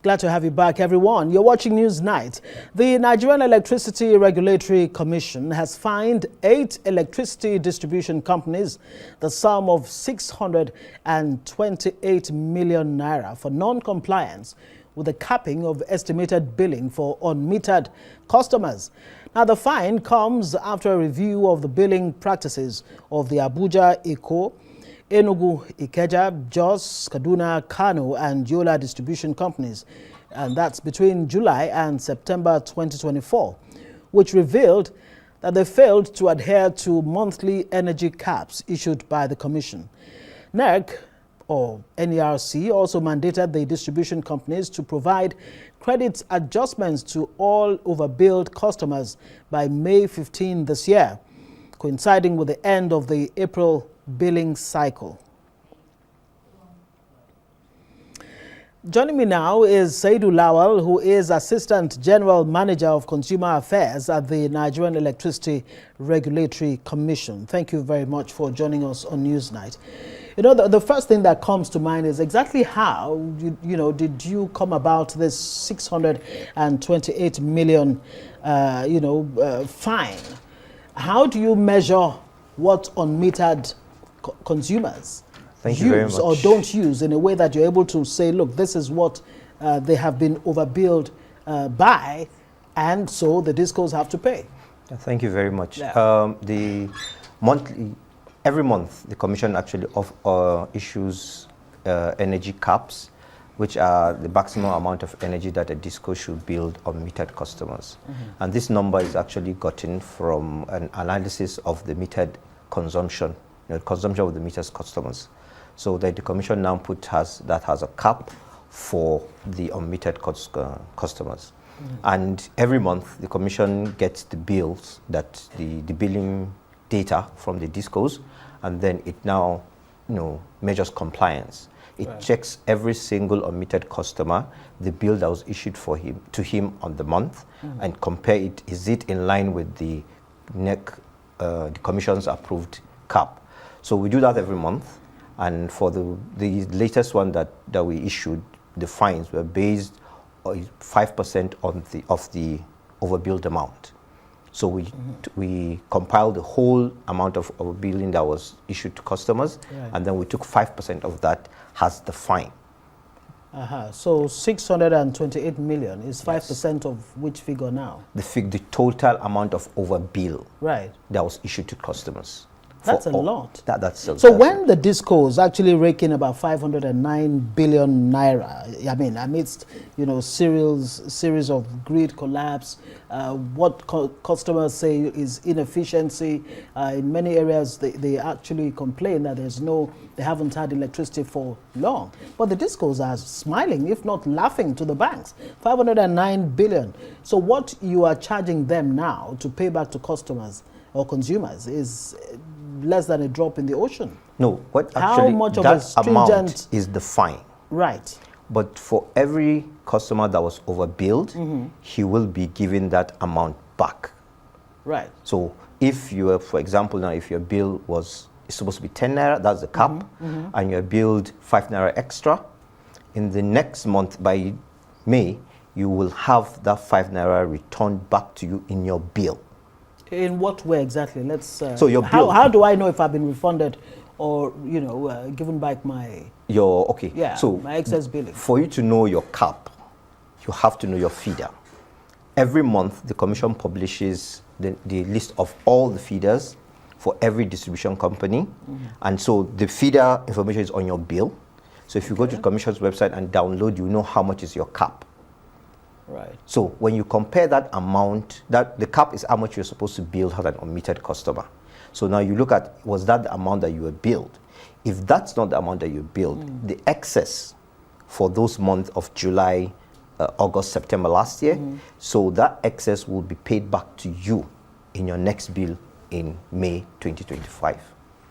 Glad to have you back, everyone. You're watching Newsnight. The Nigerian Electricity Regulatory Commission has fined 8 electricity distribution companies the sum of 628 million naira for non-compliance with the capping of estimated billing for unmetered customers. Now, the fine comes after a review of the billing practices of the Abuja, Eko, Enugu, Ikeja, Jos, Kaduna, Kano, and Yola distribution companies, and that's between July and September 2024, which revealed that they failed to adhere to monthly energy caps issued by the Commission. Nerc, or NERC, also mandated the distribution companies to provide credit adjustments to all overbilled customers by May 15 this year, coinciding with the end of the April billing cycle. Joining me now is Lawal, who is Assistant General Manager of Consumer Affairs at the Nigerian Electricity Regulatory Commission. Thank you very much for joining us on Newsnight. You know, the first thing that comes to mind is exactly how, did you come about this 628 million, fine? How do you measure what unmetered consumers use or don't use in a way that you're able to say, look, this is what they have been overbilled by, and so the DisCos have to pay? Thank you very much. Yeah. Every month, the Commission actually issues energy caps, which are the maximum amount of energy that a DisCo should bill on metered customers. And this number is actually gotten from an analysis of the metered consumption, consumption of the metered customers. So that the Commission now has a cap for the unmetered customers. And every month, the Commission gets the bills, the billing data from the DisCos, and then it now measures compliance. It checks every single unmetered customer, the bill that was issued to him on the month, and compare it. Is it in line with the Nerc, the Commission's approved cap? So we do that every month, and for the latest one that we issued, the fines were based on 5% of the overbilled amount. So we compiled the whole amount of overbilling that was issued to customers, and then we took 5% of that as the fine. So 628 million is 5% of which figure now? The total amount of overbill that was issued to customers. That's a lot. So when the DisCos actually rake in about 509 billion naira, I mean, amidst series of grid collapse, what customers say is inefficiency. In many areas, they actually complain that they haven't had electricity for long. But the DisCos are smiling, if not laughing, to the banks. 509 billion. So what you are charging them now to pay back to customers or consumers is less than a drop in the ocean. No, how much of a stringent amount is the fine? Right. But for every customer that was overbilled, he will be given that amount back. Right. So if you are, for example, now if your bill is supposed to be 10 naira, that's the cap, and you're billed 5 naira extra, in the next month by May, you will have that 5 naira returned back to you in your bill. In what way exactly? Let's. So your bill. How do I know if I've been refunded or given back my? So my excess billing. For you to know your cap, you have to know your feeder. Every month, the Commission publishes the list of all the feeders for every distribution company, and so the feeder information is on your bill. So if you go to the Commission's website and download, you know how much is your cap. Right. So when you compare that amount, that the cap is how much you're supposed to bill as an unmetered customer. So now you look at, was that the amount that you were billed? If that's not the amount that you billed, the excess for those months of July, August, September last year, so that excess will be paid back to you in your next bill in May 2025.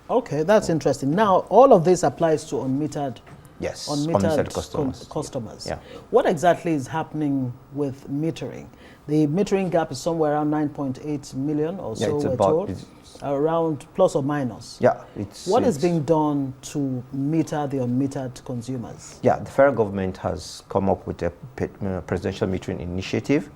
Okay, that's interesting. Now, all of this applies to unmetered Yes, unmetered customers. customers. Yeah. What exactly is happening with metering? The metering gap is somewhere around 9.8 million or so, we're told, around plus or minus. Yeah. What is being done to meter the unmetered consumers? Yeah, the federal government has come up with a presidential metering initiative,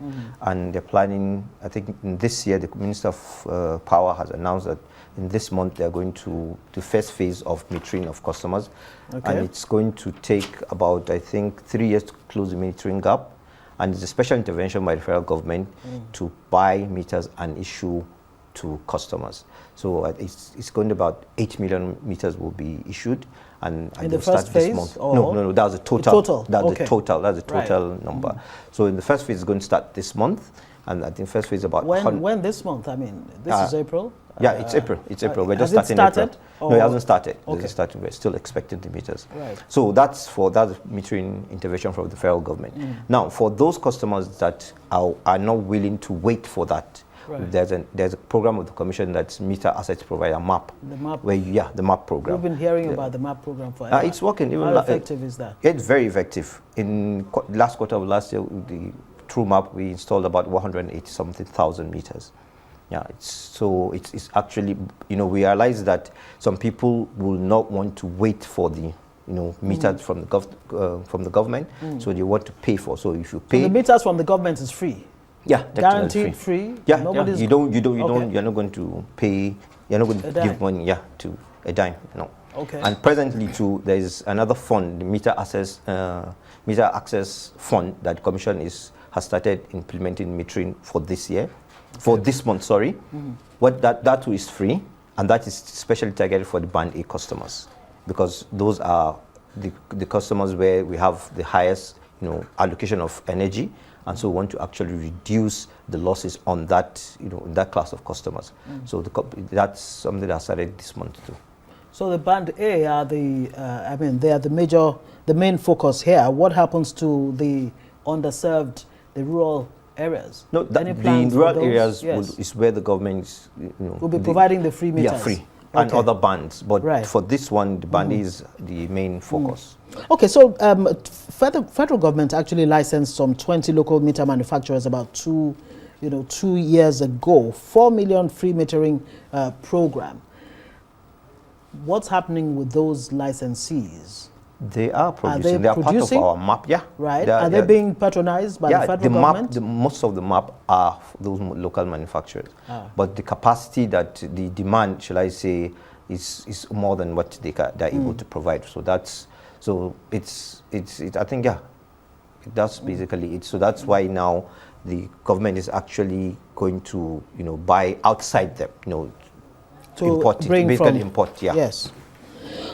and they're planning, I think in this year, the Minister of Power has announced that in this month they're going to the first phase of metering of customers. Okay. And it's going to take about, I think, 3 years to close the metering gap. And it's a special intervention by the federal government to buy meters and issue to customers. So it's going to about 8 million meters will be issued, and in the first phase, this month. No, that's the total. That's the total number. So in the first phase, it's going to start this month, and I think first phase about when this month. I mean, this is April. Yeah, it's April. It's April. We're just starting April. No, it hasn't started. Okay. It's starting. We're still expecting the meters. Right. So that's metering intervention from the federal government. Now, for those customers that are not willing to wait for that, right, there's a program of the Commission that's Meter Assets Provider MAP. The MAP. The MAP program. We've been hearing about the MAP program for it's working. How effective is that? It's very effective. In last quarter of last year, through MAP, we installed about 180-something thousand meters. Yeah, it's actually, we realize that some people will not want to wait for the, meters from the government, so they want to pay for. So if you pay, so the meters from the government is free. Yeah, guaranteed free. Yeah, you're not going to pay. You're not going to give money. Yeah, to a dime. No. Okay. And presently too, there is another fund, the Meter Access Fund, that the Commission has started implementing metering for this year. For this month, sorry. What that too is free, and that is specially targeted for the Band A customers, because those are the customers where we have the highest allocation of energy, and so we want to actually reduce the losses on that in that class of customers. So that's something that started this month too. So the Band A are they are the main focus here. What happens to the underserved, the rural areas? No, the rural areas is where the government will be providing the free meters. Yeah, free. Okay. And other bands. But for this one, the band is the main focus. Okay, so federal government actually licensed some 20 local meter manufacturers about 2 years ago. 4 million free metering program. What's happening with those licensees? They are producing. They are part of our MAP. Yeah. Right. Are they being patronized by the federal government? Most of the MAP are those local manufacturers. But the capacity the demand, shall I say, is more than what they're able to provide. So I think that's basically it. So that's why now the government is actually going to buy outside them. To import it. Yeah. Yes.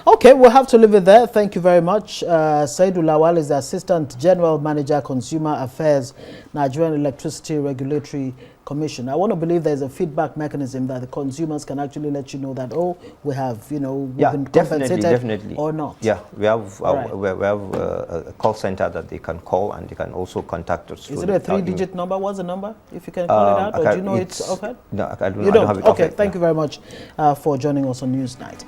Okay, we'll have to leave it there. Thank you very much. Saidul Lawal is the Assistant General Manager, Consumer Affairs, Nigerian Electricity Regulatory Commission. I want to believe there's a feedback mechanism that the consumers can actually let you know that, we have, we've been compensated definitely. Or not. Yeah, we have a call center that they can call, and they can also contact us. Is it a 3-digit number? What's the number? If you can call it out, or do you know it's okay? No, I don't have it. Okay, thank you very much for joining us on Newsnight.